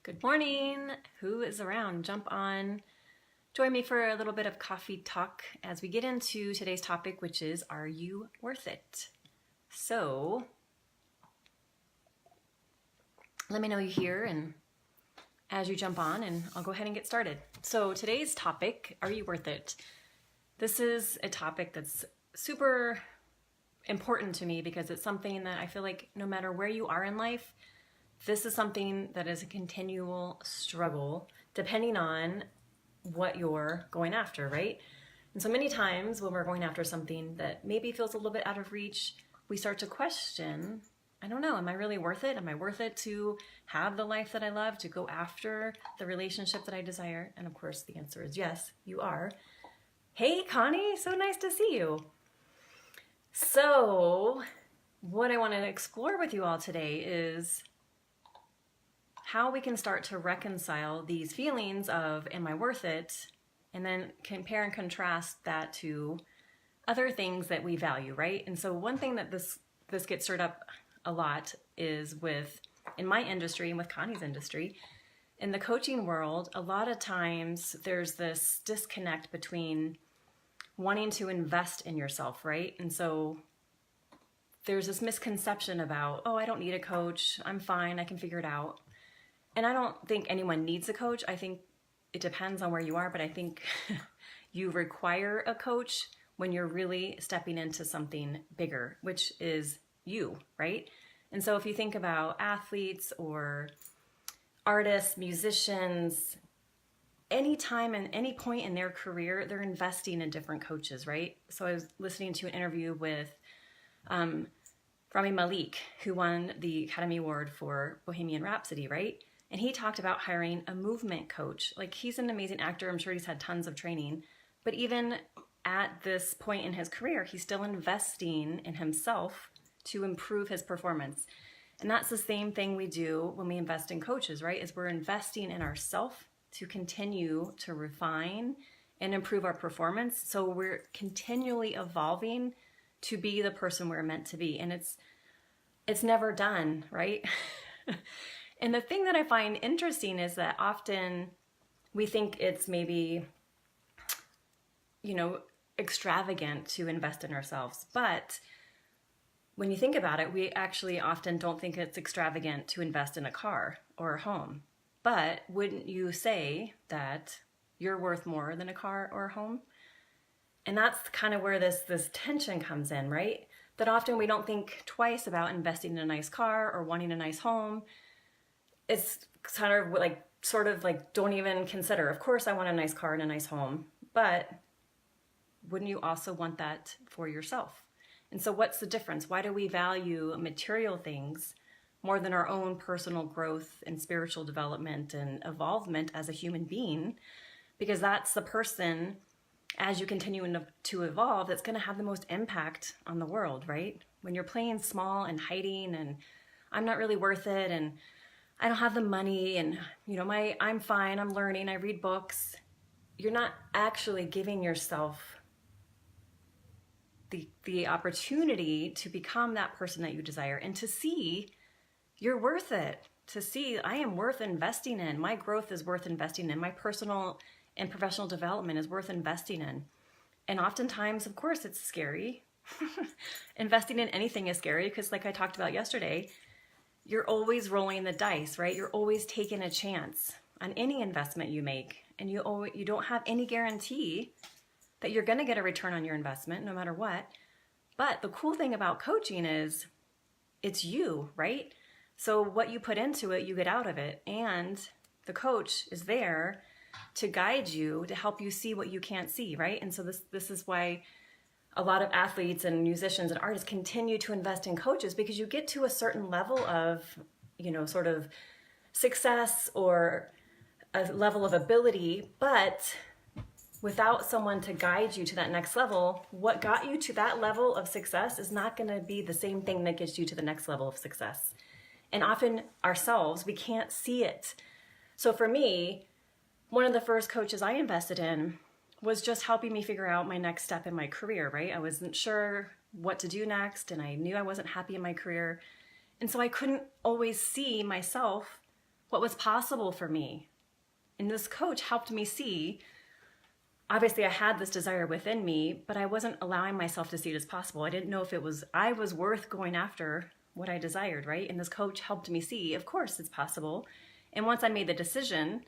Good morning. Who is around? Jump on. Join me for a little bit of coffee talk as we get into today's topic, which is, are you worth it? So let me know you're here and as you jump on, and I'll go ahead and get started. So today's topic, are you worth it? This is a topic that's super important to me because it's something that I feel like no matter where you are in life, this is something that is a continual struggle depending on what you're going after, right? And so many times when we're going after something that maybe feels a little bit out of reach, we start to question, I don't know, am I really worth it? Am I worth it to have the life that I love, to go after the relationship that I desire? And of course, the answer is yes, you are. Hey, Connie, so nice to see you. So what I want to explore with you all today is how we can start to reconcile these feelings of, am I worth it? And then compare and contrast that to other things that we value, right? And so one thing that this gets stirred up a lot is in my industry and with Connie's industry, in the coaching world, a lot of times there's this disconnect between wanting to invest in yourself, right? And so there's this misconception about, oh, I don't need a coach. I'm fine. I can figure it out. And I don't think anyone needs a coach. I think it depends on where you are, but I think you require a coach when you're really stepping into something bigger, which is you, right? And so if you think about athletes or artists, musicians, any time and any point in their career, they're investing in different coaches, right? So I was listening to an interview with Rami Malek, who won the Academy Award for Bohemian Rhapsody, right? And he talked about hiring a movement coach. Like, he's an amazing actor. I'm sure he's had tons of training. But even at this point in his career, he's still investing in himself to improve his performance. And that's the same thing we do when we invest in coaches, right? Is we're investing in ourselves to continue to refine and improve our performance. So we're continually evolving to be the person we're meant to be. And it's never done, right? And the thing that I find interesting is that often we think it's maybe, extravagant to invest in ourselves. But when you think about it, we actually often don't think it's extravagant to invest in a car or a home. But wouldn't you say that you're worth more than a car or a home? And that's kind of where this tension comes in, right? That often we don't think twice about investing in a nice car or wanting a nice home. It's sort of like don't even consider, of course I want a nice car and a nice home, but wouldn't you also want that for yourself? And so what's the difference? Why do we value material things more than our own personal growth and spiritual development and evolvement as a human being? Because that's the person, as you continue to evolve, that's going to have the most impact on the world, right? When you're playing small and hiding and I'm not really worth it and I don't have the money and I'm fine, I'm learning, I read books, you're not actually giving yourself the opportunity to become that person that you desire and to see you're worth it, to see I am worth investing in, my growth is worth investing in, my personal and professional development is worth investing in. And oftentimes, of course, it's scary. Investing in anything is scary because, like I talked about yesterday, you're always rolling the dice, right? You're always taking a chance on any investment you make. And you don't have any guarantee that you're going to get a return on your investment no matter what. But the cool thing about coaching is it's you, right? So what you put into it, you get out of it. And the coach is there to guide you, to help you see what you can't see, right? And so this is why a lot of athletes and musicians and artists continue to invest in coaches, because you get to a certain level of, sort of success or a level of ability, but without someone to guide you to that next level, what got you to that level of success is not going to be the same thing that gets you to the next level of success. And often ourselves, we can't see it. So for me, one of the first coaches I invested in was just helping me figure out my next step in my career, right? I wasn't sure what to do next, and I knew I wasn't happy in my career. And so I couldn't always see myself what was possible for me. And this coach helped me see, obviously I had this desire within me, but I wasn't allowing myself to see it as possible. I didn't know if I was worth going after what I desired, right? And this coach helped me see, of course it's possible. And once I made the decision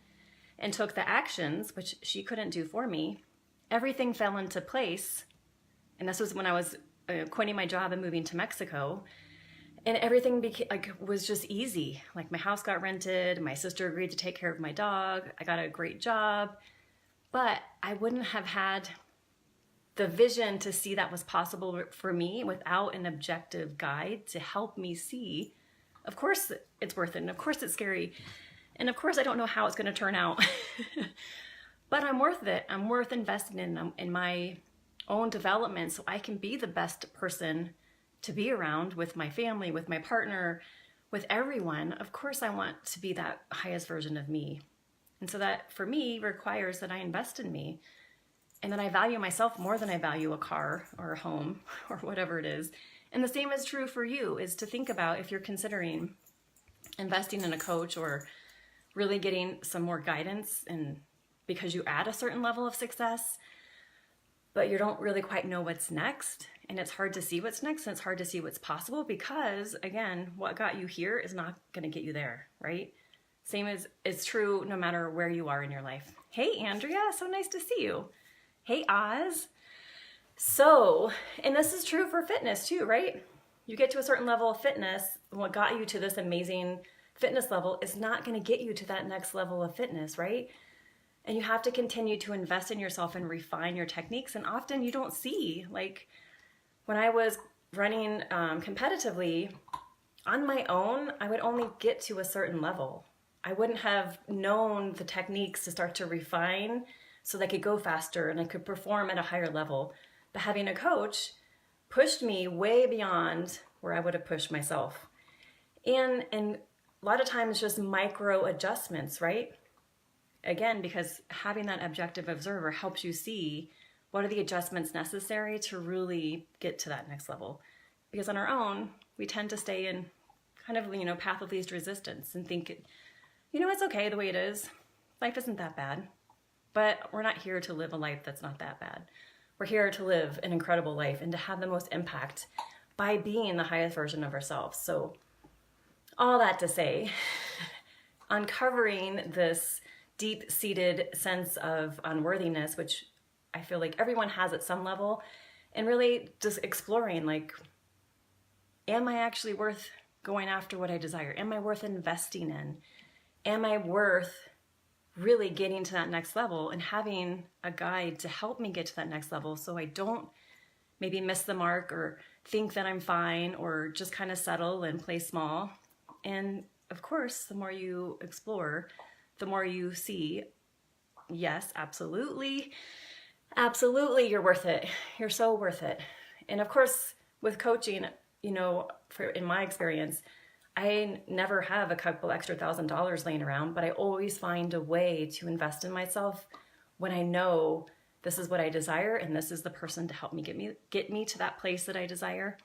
and took the actions, which she couldn't do for me, everything fell into place. And this was when I was quitting my job and moving to Mexico. And everything was just easy. Like my house got rented, my sister agreed to take care of my dog, I got a great job, but I wouldn't have had the vision to see that was possible for me without an objective guide to help me see, of course it's worth it, and of course it's scary, and of course I don't know how it's going to turn out, but I'm worth it. I'm worth investing in my own development so I can be the best person to be around with my family, with my partner, with everyone. Of course I want to be that highest version of me. And so that for me requires that I invest in me and that I value myself more than I value a car or a home or whatever it is. And the same is true for you, is to think about if you're considering investing in a coach or really getting some more guidance, and because you're at a certain level of success, but you don't really quite know what's next, and it's hard to see what's next, and it's hard to see what's possible because, again, what got you here is not going to get you there, right? Same as it's true no matter where you are in your life. Hey, Andrea, so nice to see you. Hey, Oz. So, and this is true for fitness too, right? You get to a certain level of fitness, and what got you to this amazing fitness level is not going to get you to that next level of fitness, right? And you have to continue to invest in yourself and refine your techniques. And often you don't see, like when I was running competitively on my own, I would only get to a certain level. I wouldn't have known the techniques to start to refine so that I could go faster and I could perform at a higher level. But having a coach pushed me way beyond where I would have pushed myself. And a lot of times just micro adjustments, right? Again, because having that objective observer helps you see what are the adjustments necessary to really get to that next level. Because on our own, we tend to stay in kind of, path of least resistance and think, it's okay the way it is. Life isn't that bad. But we're not here to live a life that's not that bad. We're here to live an incredible life and to have the most impact by being the highest version of ourselves. So all that to say, uncovering this deep-seated sense of unworthiness, which I feel like everyone has at some level, and really just exploring, like, am I actually worth going after what I desire? Am I worth investing in? Am I worth really getting to that next level and having a guide to help me get to that next level so I don't maybe miss the mark or think that I'm fine or just kind of settle and play small? And of course, the more you explore, the more you see, yes, absolutely, you're worth it. You're so worth it. And of course, with coaching, in my experience, I never have a couple extra $1,000 laying around, but I always find a way to invest in myself when I know this is what I desire and this is the person to help me get me to that place that I desire.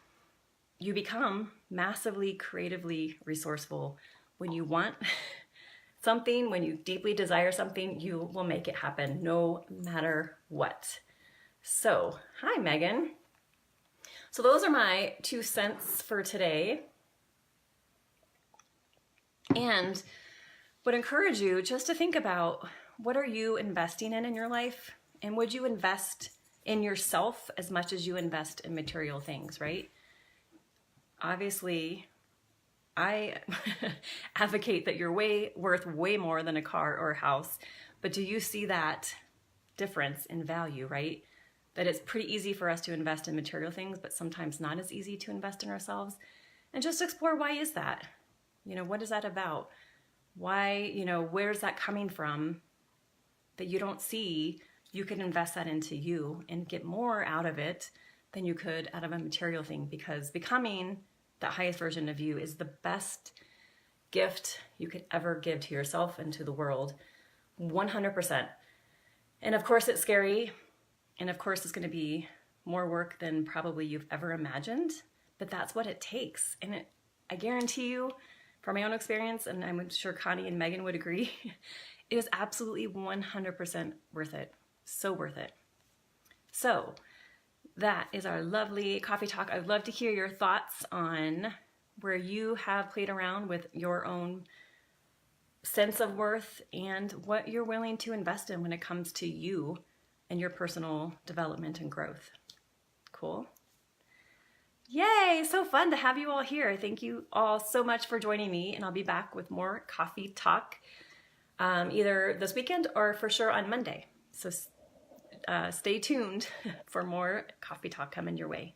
You become massively creatively resourceful. When you want something, when you deeply desire something, you will make it happen no matter what. So, hi Megan. So those are my 2 cents for today. And would encourage you just to think about, what are you investing in your life? And would you invest in yourself as much as you invest in material things, right? Obviously, I advocate that you're worth way more than a car or a house, but do you see that difference in value, right? That it's pretty easy for us to invest in material things, but sometimes not as easy to invest in ourselves. And just explore, why is that? What is that about? Why, where's that coming from that you don't see? You can invest that into you and get more out of it than you could out of a material thing, because becoming the highest version of you is the best gift you could ever give to yourself and to the world, 100%. And of course it's scary, and of course it's going to be more work than probably you've ever imagined, but that's what it takes. And I guarantee you, from my own experience, and I'm sure Connie and Megan would agree, it is absolutely 100% worth it. So worth it. So that is our lovely coffee talk. I'd love to hear your thoughts on where you have played around with your own sense of worth and what you're willing to invest in when it comes to you and your personal development and growth. Cool. Yay, so fun to have you all here. Thank you all so much for joining me, and I'll be back with more coffee talk either this weekend or for sure on Monday. So stay tuned for more coffee talk coming your way.